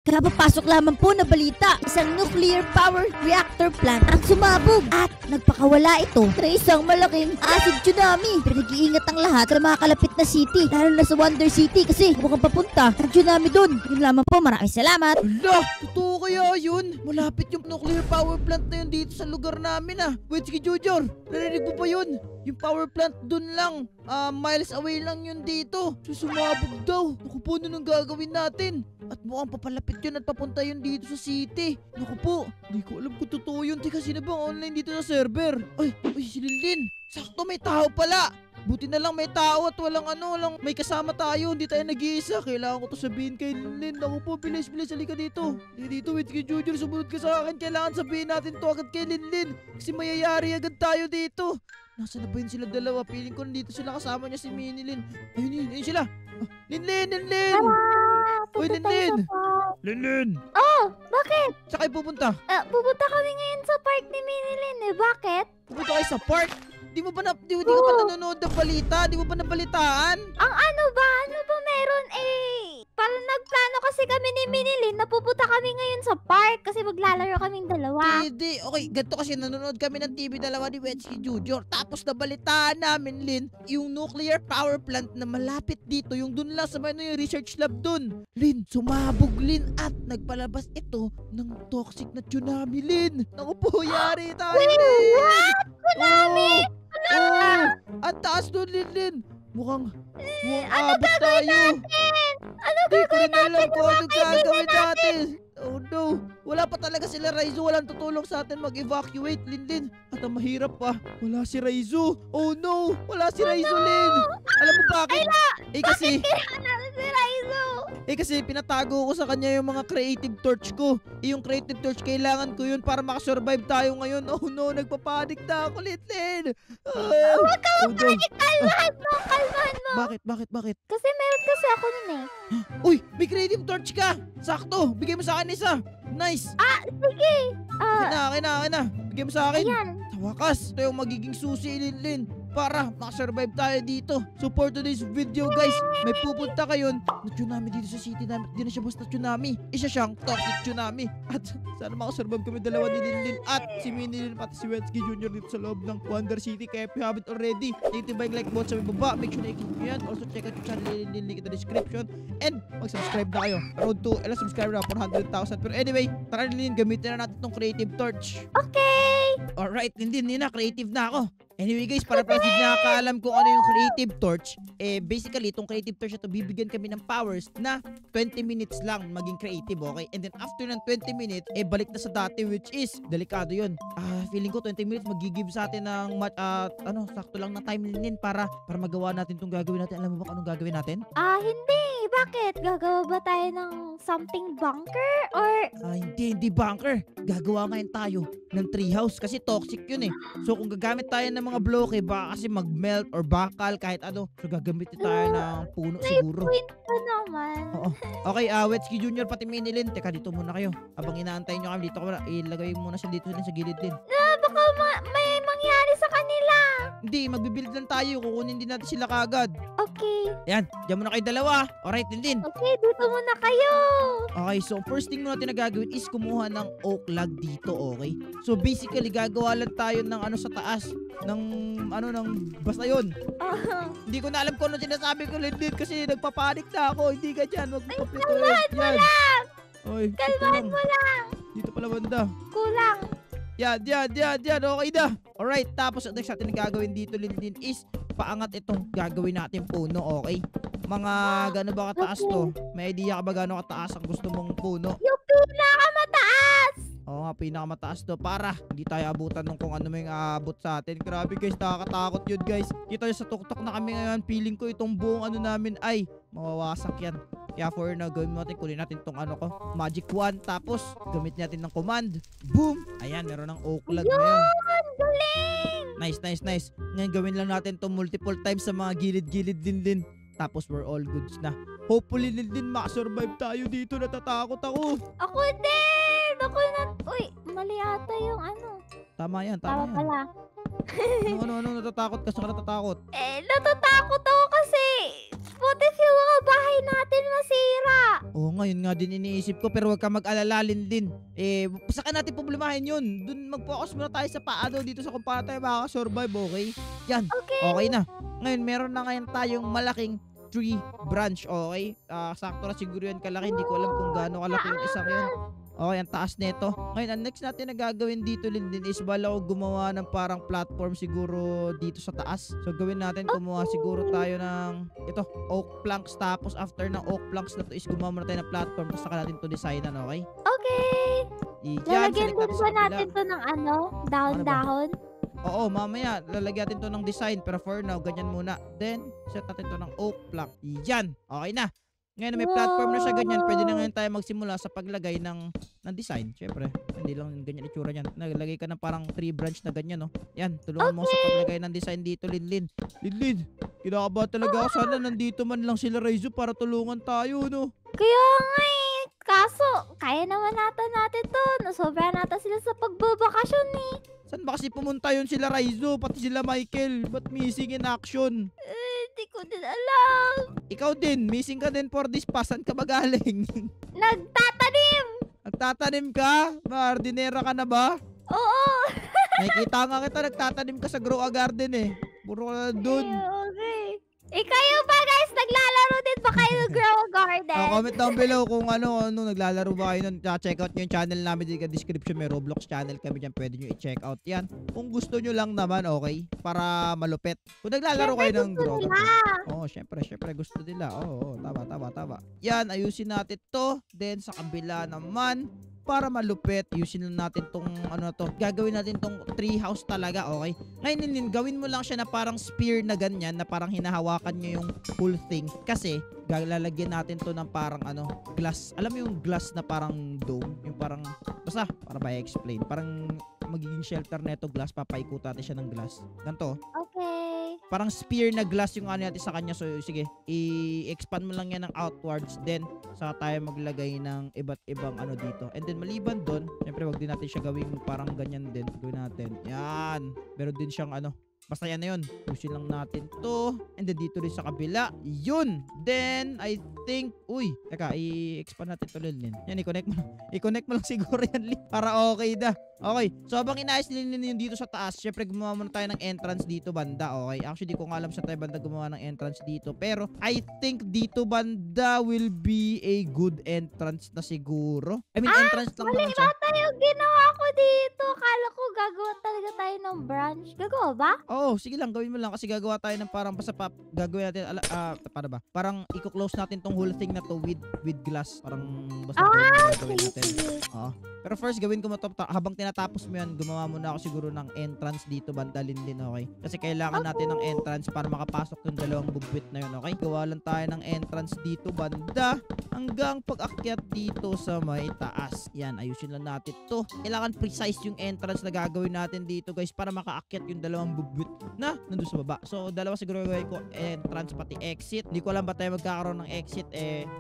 Kapapasok lamang po na balita, isang nuclear power reactor plant ang sumabog at nagpakawala ito sa isang malaking acid tsunami. Pero nag-iingat ang lahat sa mga kalapit na city, lalo na sa Wonder City kasi mukhang papunta ang tsunami dun. Yun lamang po, maraming salamat. Hala, totoo kaya yun? Malapit yung nuclear power plant na yun dito sa lugar namin Wetsky Junior, narinig mo pa yun? Yung power plant dun lang, miles away lang yun dito. So sumabog daw. Naku po, ano nang gagawin natin? At mukhang papalapit yun at papunta yun dito sa city. Naku po, hindi ko alam kung totoo yun. Teka, sino bang online dito sa server? Ay, si Linlin. Sakto, may tao pala. Buti na lang may tao at walang may kasama tayo. Hindi tayo nag-iisa. Kailangan ko to sabihin kay Linlin. Naku po, bilis, halika dito. Dito, Wetsky Junior, sumunod ka sa akin. Kailangan sabihin natin to agad kay Linlin. Kasi mayayari agad tayo dito. Nasaan na ba yun sila dalawa? Feeling ko nandito sila, kasama niya si Minilin. Ayun sila. Linlin! Uy, Linlin! Oh, bakit? Saan kayo pupunta? Pupunta kami ngayon sa park ni Minilin Bakit? Pupunta kayo sa park? Di mo ba nanonood ng balita? Di mo ba nabalitaan? Ang ano ba meron parang nagplano kasi kami ni Minilin na pupunta kami ngayon sa park kasi maglalaro kaming dalawa. Hindi. Okay, ganito kasi nanonood kami ng TV dalawa ni Wetsky Junior. Tapos nabalitaan namin, Lin, yung nuclear power plant na malapit dito, yung dun lang sa yung research lab dun. Lin, sumabog, Lin, at nagpalabas ito ng toxic na tsunami, Lin. Naku po, yari tayo, Lin. What? Tsunami? Ang taas dun, Lin. Mukhang ano abot gagawin tayo. natin? Ano Di ko gagawin rin alam natin? kung ano gagawin natin. Oh no, wala pa talaga sila Raizo. Walang tutulong sa atin mag-evacuate, Linlin. At ang mahirap pa, wala si Raizo. Oh no, wala si Raizo, Lin. Alam mo bakit? Bakit kailangan si Raizo? Kasi pinatago ko sa kanya yung mga creative torch ko. Yung creative torch, kailangan ko yun para makasurvive tayo ngayon. Oh no, nagpapanik na ako, Linlin. Huwag ka magpanik. Kalmahan mo. Bakit? Kasi meron kasi ako nun Uy, may creative torch ka. Sakto, bigay mo sa akin isa. Nice. Sige. Kina. Bigay mo sa akin. Ayan. Sa wakas, ito yung magiging susi, Linlin, para makasurvive tayo dito. So for today's video, guys, may pupunta kayo na tsunami dito sa city namin. Hindi na siya basta tsunami. Isa siyang toxic tsunami. At sana makasurvive kami dalawa ni Linlin at si Minilin pati si Wetsky Junior dito sa loob ng Wonder City. Kaya if you haven't already, hit ba yung like button sa may baba. Make sure na i-click nyo yan. Also check out yung channel ni Linlin, link in the description. And mag-subscribe na kayo. Road to, subscriber na 400,000. Pero anyway, tara Linlin, gamitin na natin itong creative torch. Okay. Alright, Linlin, creative na ako. Anyway guys, para hindi nakakaalam kung ano yung creative torch, basically itong creative torch na to, bibigyan kami ng powers na 20 minutes lang maging creative, okay? And then after ng 20 minutes, balik na sa dati, which is delikado yun. Feeling ko 20 minutes magigive sa atin ng sakto lang na time Linlin para magawa natin itong gagawin natin. Alam mo ba anong gagawin natin? Hindi. Bakit? Gagawa ba tayo ng something bunker? Or Hindi bunker. Gagawa ngayon tayo ng treehouse kasi toxic yun So kung gagamit tayo ng mga bloke, baka kasi mag-melt or bakal kahit ano. So gagamitin tayo ng puno siguro. point ko naman. Oo. Okay, Wetsky Junior pati Minilin. Teka, dito muna kayo. Habang inaantay nyo kami, dito ko muna. Ilagay muna siya dito sa gilid din. Baka may mangyari sa kanila. Hindi, magbibuild lang tayo. Kukunin din natin sila kagad. Okay. Yan, dyan muna kayo dalawa. Alright, Linlin. Okay, dito muna kayo. Okay, so first thing muna natin na gagawin is kumuha ng oak log dito, okay? So basically, gagawa lang tayo ng sa taas. Ng basta yun. Hindi ko na alam kung ano sinasabi ko, Linlin, kasi nagpapanik na ako. Hindi ka dyan, wag mo kapituin. Kalmahan mo lang. Oy, Kalmahan mo lang. dito pala banda. Kulang. Yan. Okay na. Alright, tapos ang next natin na gagawin dito, Linlin, is paangat itong gagawin natin puno, okay? Mga gano'n ba kataas to? May idea ka ba gano'n kataas ang gusto mong puno? Yung pinakamataas. Oo nga, pinakamataas to para hindi tayo abutan ng kung ano may aabot sa atin. Grabe guys, nakakatakot yun guys. Kita nyo sa tuktok na kami ngayon, feeling ko itong buong namin ay mawawasak yan. Kaya for now, gawin natin, kunin natin itong magic wand. Tapos, gamit natin ng command. Boom! Ayan, meron ng oak log ngayon. Galing. Nice. Ngayon, gawin lang natin to multiple times sa mga gilid-gilid din. Tapos, we're all goods na. Hopefully, din makasurvive tayo dito. Natatakot ako. Ako din. Uy, mali ata yung Tama yan. Tama pala. Ano, natatakot ka? Saan ka natatakot? Natatakot ako kasi what if yung mga bahay natin masira? Oo nga, yun nga din iniisip ko, pero huwag ka mag-alala, Linlin. Saka natin problemahin yun. Dun mag-focus muna tayo sa paano dito sa kung paano tayo makakasurvive, okay? Yan, okay na. Ngayon, meron na ngayon tayong malaking tree branch, okay? Sakto na siguro yan kalaki. Hindi ko alam kung gaano kalaki yung isang yun. Okay, ang taas nito. Ngayon, ang next natin na gagawin dito, Linlin, is bala ko gumawa ng parang platform siguro dito sa taas. So, gawin natin, kumuha siguro tayo ng ito, oak planks. Tapos, after ng oak planks na to is gumawa muna tayo ng platform. Tapos, saka natin to designan, okay? Okay. Lalagyan din ba natin to ng dahon-dahon? Oo, mamaya, lalagyan natin to ng design. Pero for now, ganyan muna. Then, set natin to ng oak plank. Yan, okay na. Ngayon na may platform na siya ganyan, pwede na ngayon tayo magsimula sa paglagay ng design. Siyempre, hindi lang ganyan itsura niyan. Naglagay ka ng parang tree branch na ganyan, no? Yan, tulungan mo sa paglagay ng design dito, Linlin. Linlin, kinakaba talaga ako. Sana nandito man lang sila, Raizo, para tulungan tayo, no? Kaya nga eh. Kaso, kaya naman natin to. Nasobra natin sila sa pagbabakasyon eh. Saan ba kasi pumunta yun sila, Raizo? Pati sila Michael. Ba't missing in action? Hindi ko din alam. Ikaw din, missing ka din for this pa. Saan ka ba galing? Nagtatanim! Nagtatanim ka? Mahardinera ka na ba? Oo! Nakikita nga kita, nagtatanim ka sa grow a garden eh. Puro ka na dun. Okay. Kayo ba guys, naglalaro din ba kayo ng grow a garden? Comment down below kung ano, naglalaro ba kayo nun. Check out nyo yung channel namin dito sa description. May Roblox channel kami dyan. Pwede nyo i-check out yan. Kung gusto nyo lang naman, okay? Para malupit. Kung naglalaro kayo ng grow a garden. Oo, syempre gusto nila. Oo, tama. Yan, ayusin natin to. Then sa kabila naman, para malupit, ayusin lang natin tong gagawin natin tong tree house talaga, okay? Ngayon, gawin mo lang siya na parang spear na ganyan, na parang hinahawakan nyo yung whole thing. Kasi, lalagyan natin to ng parang glass. Alam mo yung glass na parang dome? Yung parang, basta, para ba i-explain? Parang magiging shelter neto glass, papaikutan natin siya ng glass. Ganito. Okay. Parang spear na glass yung natin sa kanya. So, sige, i-expand mo lang yan ng outwards. Then, saka tayo maglagay ng iba't ibang dito. And then, maliban doon, syempre, wag din natin siya gawing parang ganyan din. Gawin natin. Yan. Meron din siyang basta yan na yun. Pusin lang natin to. And then, dito rin sa kabila. Yun. Then, I think, teka, i-expand natin to, Lilin. Yan, i-connect mo. I-connect mo lang siguro yan, para okay na. Okay. So, habang inayos Lilin yung dito sa taas, syempre, gumawa muna tayo ng entrance dito, banda. Okay. Actually, di ko nga alam sa tayo banda gumawa ng entrance dito. Pero, I think dito, banda, will be a good entrance na siguro. I mean, entrance lang naman siya. Mali yung ginawa ko dito. Kala ko gagawa talaga tayo ng branch. Gagawa ba? Oo, sige lang, gawin mo lang kasi gagawa tayo ng parang basta gagawin natin, paano ba? Parang i-close natin tong whole thing na to with glass. Parang basta gagawin natin. Oo. Pero first, gawin ko mo to, habang tinatapos mo yan, gumawa muna ako siguro ng entrance dito, banda Linlin, okay? Kasi kailangan natin ng entrance para makapasok yung dalawang bugwit na yun, okay? Gawa lang tayo ng entrance dito, banda, hanggang pag-akyat dito sa may taas. Yan, ayusin lang natin to. Kailangan precise yung entrance na gagawin natin dito, guys, para makaakyat yung dalawang bugwit na nandun sa baba. So, dalawa siguro gawin ko, entrance pati exit. Hindi ko alam ba tayo magkakaroon ng exit,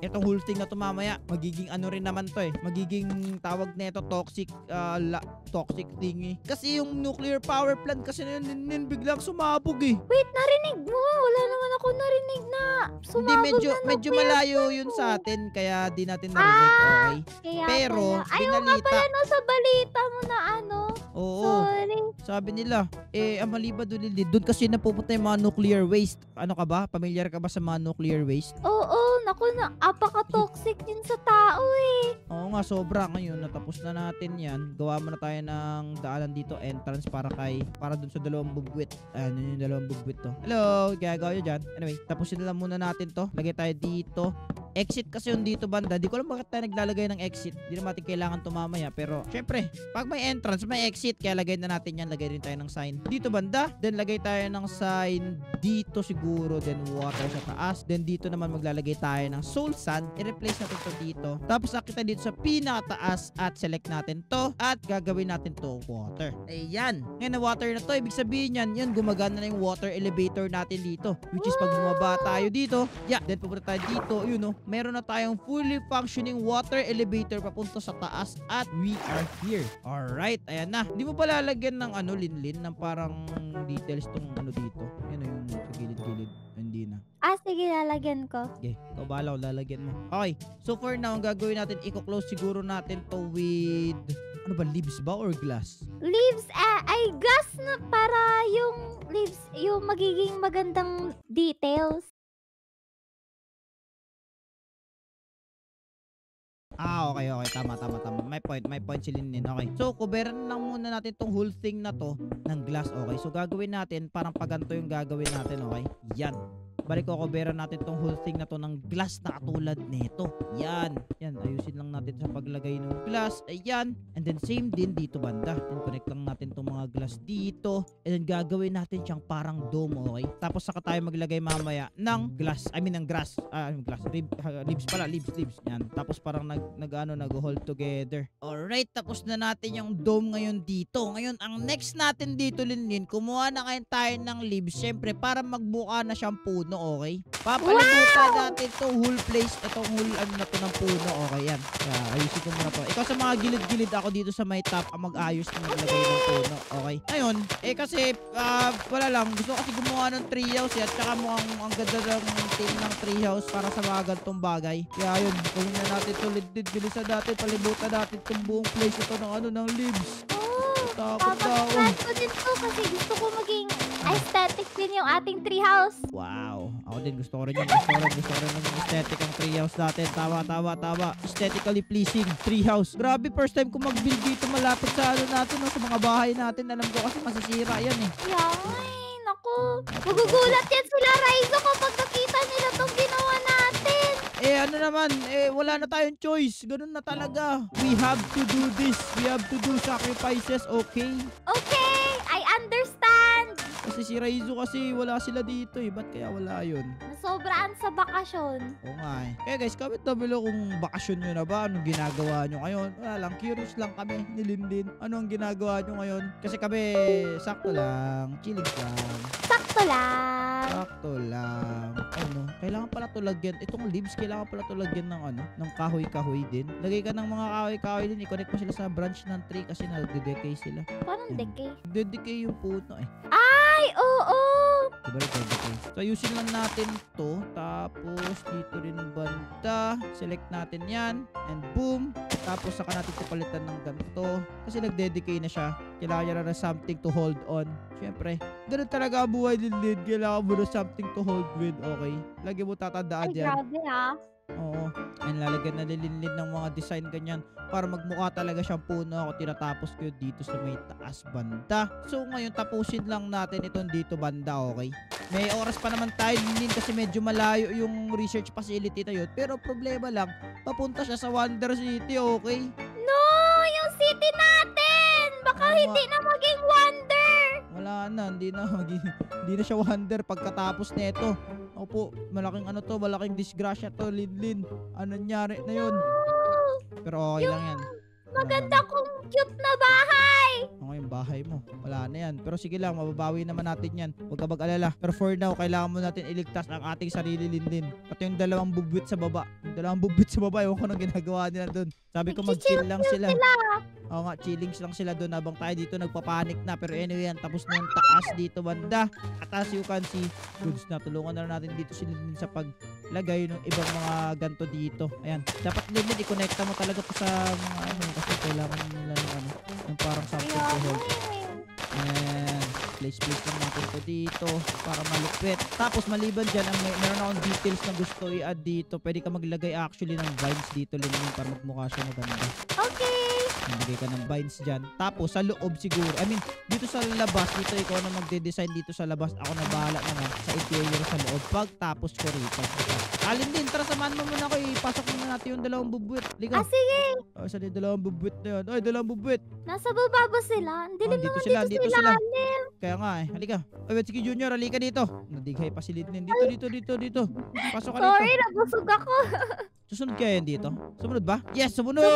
itong whole thing na to mamaya, magiging rin naman to magiging tawag na ito, toxic thingy. Kasi yung nuclear power plant kasi na yun, biglang sumabog Wait, narinig mo? Wala naman ako narinig na sumabog. Hindi, medyo malayo yun sa atin, kaya di natin narinig, okay? Kaya pero, pala. Ayaw nga pala sa balita mo na Oo. Sorry. Sabi nila, ang maliba doon kasi napupunta yung mga nuclear waste. Ano ka ba? Pamilyar ka ba sa mga nuclear waste? Oo, naku na, apaka-toxic yun sa tao Oo nga, sobra. Ngayon, natapos na natin yan. Gawa mo na tayo ng daanan dito, entrance para dun sa dalawang bugwit. Ayan, yun yung dalawang bugwit to. Hello, gagawa nyo dyan. Anyway, tapusin na lang muna natin to. Lagay tayo dito. Exit kasi yung dito, banda. Di ko alam bakit tayo naglalagay ng exit. Di naman natin kailangan tumamaya. Pero, syempre, pag may entrance, may exit. Kaya lagay na natin yan. Lagay rin tayo ng sign dito, banda. Then, lagay tayo ng sign dito siguro. Then, water sa taas. Then, dito naman maglalagay tayo ng soul sand. I-replace natin to dito. Tapos, nakita dito sa pinakataas at select natin to. At gagawin natin to water. Ayan. Ngayon na water na to, ibig sabihin yan, gumagana na yung water elevator natin dito. Which is, pag bumaba tayo dito, then pupunta tayo dito, meron na tayong fully functioning water elevator papunta sa taas at we are here. Alright, ayan na. Hindi mo pa lalagyan ng linlin ng parang details tong dito. Yan yung sa gilid-gilid. Hindi na. Sige, lalagyan ko. Okay, ikaw bahala kung lalagyan mo. Okay, so for now, ang gagawin natin, i-close siguro natin to with, leaves ba or glass? Leaves, ay glass na para yung leaves, yung magiging magandang details. Okay. Tama. May point si Linlin. Okay. So, coveran lang muna natin tong whole thing na to ng glass. Okay. So, gagawin natin, parang paganto yung gagawin natin. Okay. Yan. Balik ko, coveran natin tong whole thing na to ng glass na katulad nito. Yan. Ayusin lang natin sa paglagay ng glass. Ayan. And then, same din dito banda. And connect lang natin tong mga glass dito. And then, gagawin natin siyang parang dome. Okay. Tapos, saka tayo maglagay mamaya ng glass. ng grass. Glass. Leaves pala. Leaves. Yan. Tapos, parang nag-hold together. Alright. Tapos na natin yung dome ngayon dito. Ngayon, ang next natin dito, Linlin, kumuha na kayo tayo ng leaves. Siyempre, para magbuka na siyang puno. Okay? Papalibutan natin itong whole place, itong whole na to ng puno. Okay, yan. Ayusin ko muna to. Ikaw sa mga gilid-gilid, ako dito sa may top ang mag-ayos na maglagay ng puno. Okay? Ngayon, kasi wala lang. Gusto kasi gumawa ng treehouse at saka mukhang ang ganda ng team ng treehouse para sa mga ganitong bagay. Kaya yun, gawin na natin ito. Bilisan natin, palibutan natin itong buong place ito ng leaves. Papag-plant ko din to kasi gusto ko maging aesthetic din yung ating treehouse. Wow. Ako din gusto ko rin yung aesthetic ang treehouse natin. Tama. Aesthetically pleasing treehouse. Grabe, first time ko mag-build dito malapit sa natin, sa mga bahay natin. Alam ko kasi masisira yan eh. Naku. Magugulat yan sila, Raizo, kapag nakita nila tong ginawa natin. Wala na tayong choice. Ganun na talaga. We have to do this. We have to do sacrifices, okay? Okay, I understand. Kasi si Raizo kasi wala sila dito eh. Ba't kaya wala yun? Nasobraan sa bakasyon. Oo nga eh. Kaya guys, comment down below kung bakasyon nyo na ba? Anong ginagawa nyo ngayon? Wala lang, curious lang kami ni Linlin. Ano ang ginagawa nyo ngayon? Kasi kami, sakto lang. Chilling lang. Sakto lang. Kailangan pala to lagyan. Itong leaves, kailangan pala to lagyan ng kahoy-kahoy din. Lagay ka ng mga kahoy-kahoy din. I-connect mo sila sa branch ng tree kasi nagde-decay sila. Paano decay? Nagde-decay yung puno eh. Ay, oo. Diba nagde-decay? So, ayusin lang natin to. Tapos, dito rin banda. Select natin yan. And boom. Tapos, saka natin palitan ng ganito. Kasi nagde-decay na siya. Kailangan niya na something to hold on. Siyempre, ganun talaga ang buhay din. Kailangan mo na something to hold with. Okay? Lagi mo tatandaan yan. Grabe Oo. And lalagyan na lilinlin ng mga design ganyan para magmukha talaga siyang puno. Ako tinatapos ko dito sa may taas banda. So ngayon tapusin lang natin itong dito banda, okay? May oras pa naman tayo din kasi medyo malayo yung research facility na yun. Pero problema lang, papunta siya sa Wonder City, okay? No! Yung city natin! Baka hindi na maging wonder! Wala na, hindi na siya wonder pagkatapos nito. Opo, malaking disgrasya to, Linlin. Ano nangyari na yun? Pero okay lang yan. Maganda kong cute na bahay! Okay, yung bahay mo. Wala na yan. Pero sige lang, mababawi naman natin yan. Huwag ka mag-alala. Pero for now, kailangan mo natin iligtas ang ating sarili, Linlin. Pati yung dalawang bubwit sa baba. Ewan ko nang ginagawa nila doon. Sabi ko mag-chill lang sila. Oo nga, chillings lang sila doon habang tayo dito nagpapanik na. Pero anyway yan, tapos na yung taas dito banda. At as you can see, goods na. Tulungan na natin dito si Linlin sa paglagay ng ibang mga ganto dito. Ayan. Dapat Linlin, i-connecta mo talaga po sa mga kasi kailangan nila yung parang something to hold. And place lang natin ito dito para malupit. Tapos maliban dyan, meron akong details na gusto i-add dito. Pwede ka maglagay actually ng vines dito Linlin para magmukha siya maganda. Okay. Maglagay ka ng vines dyan. Tapos sa loob siguro, dito sa labas, dito ikaw na magde-design dito sa labas. Ako na bahala naman sa interior sa loob. Pagtapos ko rito. Alin din, tara samahan mo muna ako. Ipasok muna natin yung dalawang bubwit. Liga. Sige. Saan yung dalawang bubwit na yun? Ay, dalawang bubwit. Nasa baba ba sila? Hindi dito sila. Kaya nga eh. Halika. Ay, sige Junior, halika dito. Nadighay pa si Linlin. Dito. Pasok ka dito. Sorry, nabusog ako. Susunod kaya yan dito? Sumunod ba? Yes, sumunod!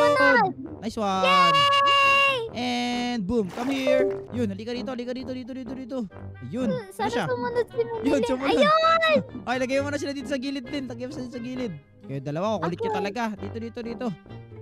Nice one! Yay! And boom, come here. Yun, halika dito. Ayun, ano Sana siya? sumunod si Yun, Minilin. sumunod. Ayun! Ay, lagay mo na sila dito sa gilid din. Lagay mo sila sa gilid. Kayo dalawa, kulit nyo Okay. talaga. Dito.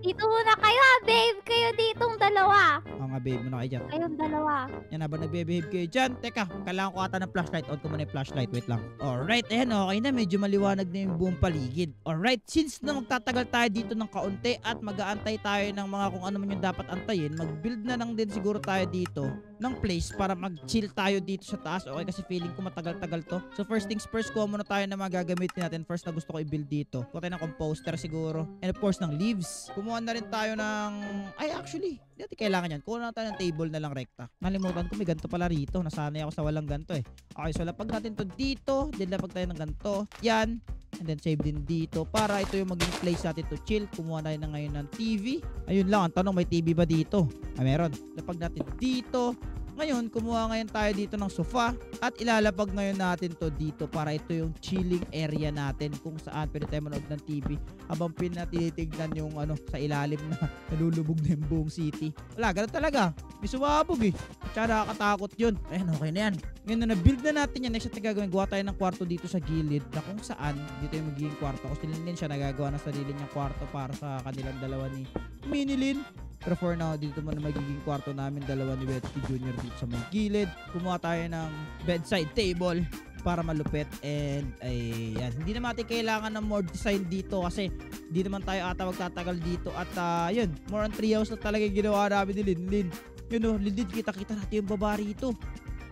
Dito muna kayo babe. Kayo ditong dalawa. Oo nga, babe, muna kayo dyan. Kayong dalawa. Yan, habang nagbe-behave kayo dyan. Teka, kailangan ko ata ng flashlight. On ko muna yung flashlight. Wait lang. Alright, ayan, okay na. Medyo maliwanag na yung buong paligid. Alright, since na magtatagal tayo dito ng kaunti at mag-aantay tayo ng mga kung ano man yung dapat antayin, mag-build na lang din siguro tayo dito ng place para mag-chill tayo dito sa taas. Okay, kasi feeling ko matagal-tagal to. So first things first, kuha muna tayo na mga gagamitin natin. First na gusto ko i-build dito. Kuha tayo ng composter siguro. And of course, ng leaves. Kumuha na rin tayo ng... Ay, actually, hindi natin kailangan yan. Kuha na tayo ng table na lang rekta. Nalimutan ko, may ganito pala rito. Nasanay ako sa walang ganito eh. Okay, so lapag natin to dito. Then lapag tayo ng ganito. Yan. And then save din dito para ito yung maging place natin to chill. Kumuha tayo na ngayon ng TV. Ayun lang, ang tanong, may TV ba dito? Ah, meron. Lapag natin dito. Ngayon, kumuha ngayon tayo dito ng sofa at ilalapag ngayon natin to dito para ito yung chilling area natin kung saan pwede tayo manood ng TV habang pinatitignan yung ano sa ilalim na nalulubog na yung buong city. Wala, ganun talaga. May sumabog eh. Tsaka nakakatakot yun. Ayan, okay na yan. Ngayon na na-build na natin yan, next na gagawin, gawa tayo ng kwarto dito sa gilid na kung saan dito yung magiging kwarto. Kasi din siya nagagawa ng sarili niyang kwarto para sa kanilang dalawa ni Minilin. Pero for now, dito muna magiging kwarto namin dalawa ni Wetsky Jr. dito sa may gilid. Kumuha tayo ng bedside table para malupit. And ayan, hindi naman natin kailangan ng more design dito kasi hindi naman tayo ata magtatagal dito. At yun, more on treehouse na talaga yung ginawa namin ni Linlin. Yun o, Linlin, kita-kita natin yung baba rito.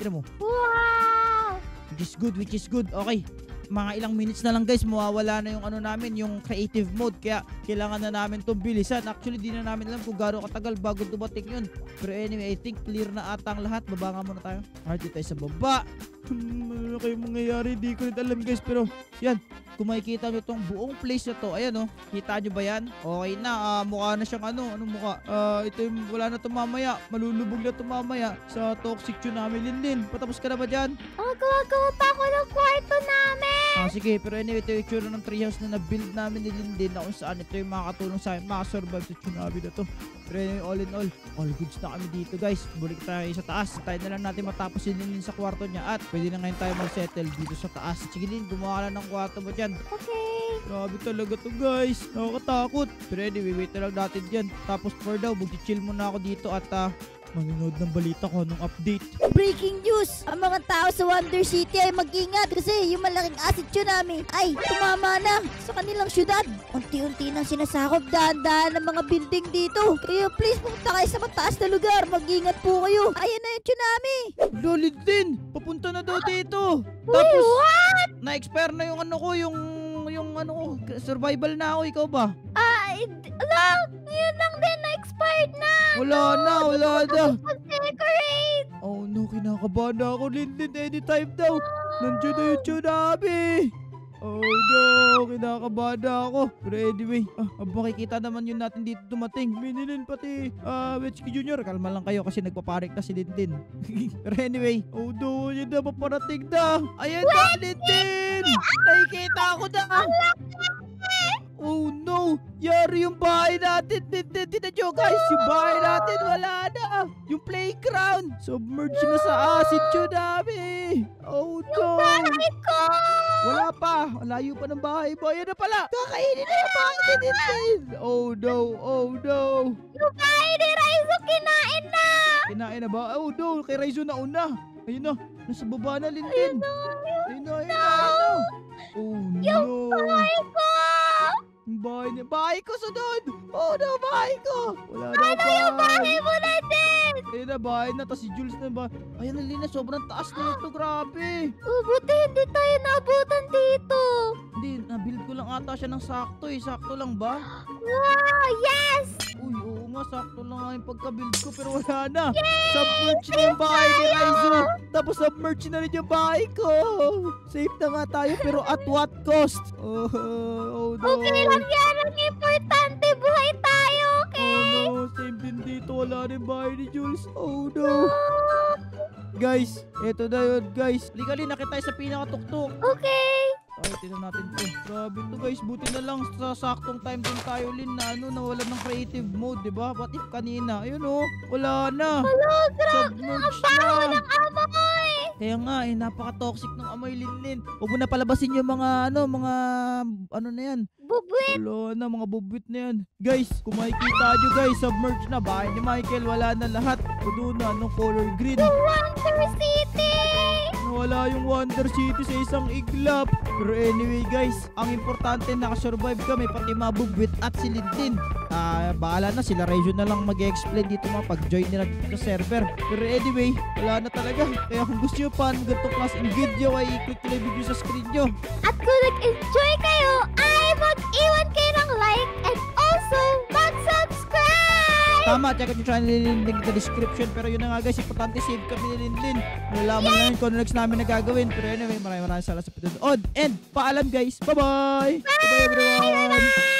Tignan mo. Wow! Which is good. Okay. Mga ilang minutes na lang guys, mawawala na yung ano namin, yung creative mode. Kaya kailangan na namin itong bilisan. Actually, di na namin alam kung gaano katagal bago dumating yun. Pero anyway, I think clear na ata ang lahat. Baba nga muna tayo. Alright, dito tayo sa baba. Ano kayong mangyayari? Di ko rin alam guys. Pero yan, kung makikita nyo itong buong place na to, ayan o, kita nyo ba yan? Okay na, mukha na siyang ano, anong mukha? Ito yung wala na ito mamaya, malulubog na ito mamaya sa toxic tsunami. Linlin, patapos ka na ba dyan? Gagawa pa ako ng kwarto namin. Sige, pero anyway, ito yung itsura ng treehouse na na-build namin ni Linlin na kung saan ito yung makakatulong sa amin, makasurvive sa tsunami na to. Pero anyway, all in all goods na kami dito guys. Balik tayo sa taas. Tayo na lang natin matapos si Linlin sa kwarto niya at pwede na ngayon tayo mag-settle dito sa taas. Sige Lin, gumawa ka lang ng kwarto mo dyan. Okay. Grabe talaga to guys. Nakakatakot. Pero anyway, wait na lang natin dyan. Tapos for now, mag-chill muna ako dito at manonood ng balita ko nung update. Breaking news! Ang mga tao sa Wonder City ay mag-ingat kasi yung malaking acid tsunami ay tumama na sa kanilang syudad. Unti-unti nang sinasakop dahan-dahan ng mga building dito. Kaya please pumunta kayo sa mataas na lugar. Mag-ingat po kayo. Ayan na yung tsunami. Lolid din! Papunta na daw dito! Wait, Tapos, what? na-expire na yung ano ko, yung ano ko, survival na ako. Ikaw ba? Yun lang din, na-expired na. Wala na. Mag-decorate. Oh no, kinakabahan na ako, Linlin. Anytime daw. Nandiyan na yung tsunami. Oh no, kinakabahan na ako. Pero anyway, makikita naman yun natin dito dumating. Minilin pati, Wetsky Jr. Kalma lang kayo kasi nagpaparik na si Linlin. Pero anyway, oh no, yun na paparating na. Ayan na, Linlin. Nakikita ako na. Oh no! Yari yung bahay natin! Tignan nyo guys! Yung bahay natin wala na! Yung playground! Submerged na sa acid tsunami! Oh no! Bahay ko. Wala pa! Malayo pa ng bahay mo! Ayan na pala! Kakainin na yung bahay natin! Oh no! Oh no! Yung bahay ni Raizo kinain na. Kinain na ba? Oh no! Kay Raizo na una! Ayun na! Nasa baba na, Linlin! Ayun na! Oh no! Bahay ko. Bahay ko sunod! Oh no, bahay ko! Wala na Yung bahay mo na din. Ayun na, bahay na. Tapos si Jules na ba? Ayan na, Lina. Sobrang taas na ito. Grabe. Buti hindi tayo naabutan dito. Hindi, na-build ko lang ata siya ng sakto eh. Sakto lang ba? Wow, yes. Uy, oo nga. Sakto lang nga yung pagka-build ko. Pero wala na. Submerge na yung bahay ni Raizo. Tapos submerge na rin yung bahay ko. Safe na nga tayo. Pero at what cost? Oh no. Okay lang yan. Ang importante, buhay tayo, okay? Oh no, same din dito. Wala rin bahay ni Jules. Oh no. Guys, eto na yun guys. Ligali, nakita tayo sa pinakatuktok. Okay. Okay, tingnan natin to. Grabe to guys, buti na lang sa saktong time din tayo, Lin, na nawalan ng creative mode, diba? What if kanina? Ayun oh, wala na. Hello, grabe. Submerged Ang baho na. ng amoy. Kaya nga, napaka-toxic ng amoy, Linlin. Huwag mo na palabasin yung mga na yan. Bubuit. Wala na, mga bubwit na yan. Guys, kung makikita nyo guys, submerged na. Bahay ni Michael, wala na lahat. Pudo na, color green. Wonder City. Wala yung Wonder City sa isang iglap. Pero anyway guys, ang importante nakasurvive kami, pati mga bubwit at si Linlin. Bahala na, sila Region na lang mag-explain dito mga pag-join nila dito sa server. Pero anyway, wala na talaga. Kaya kung gusto nyo pa ng ganitong klaseng video, ay i-click nyo yung video sa screen nyo. At kung nag-enjoy kayo, ay mag-iwan kayo ng like and also mag-subscribe! Tama, check out yung channel ni Linlin sa description. Pero yun na nga guys, importante save kami ni Linlin. Nalaman na yun kung ano next namin nagagawin. Pero anyway, maraming salamat sa panonood. And paalam guys, bye-bye! Bye-bye everyone!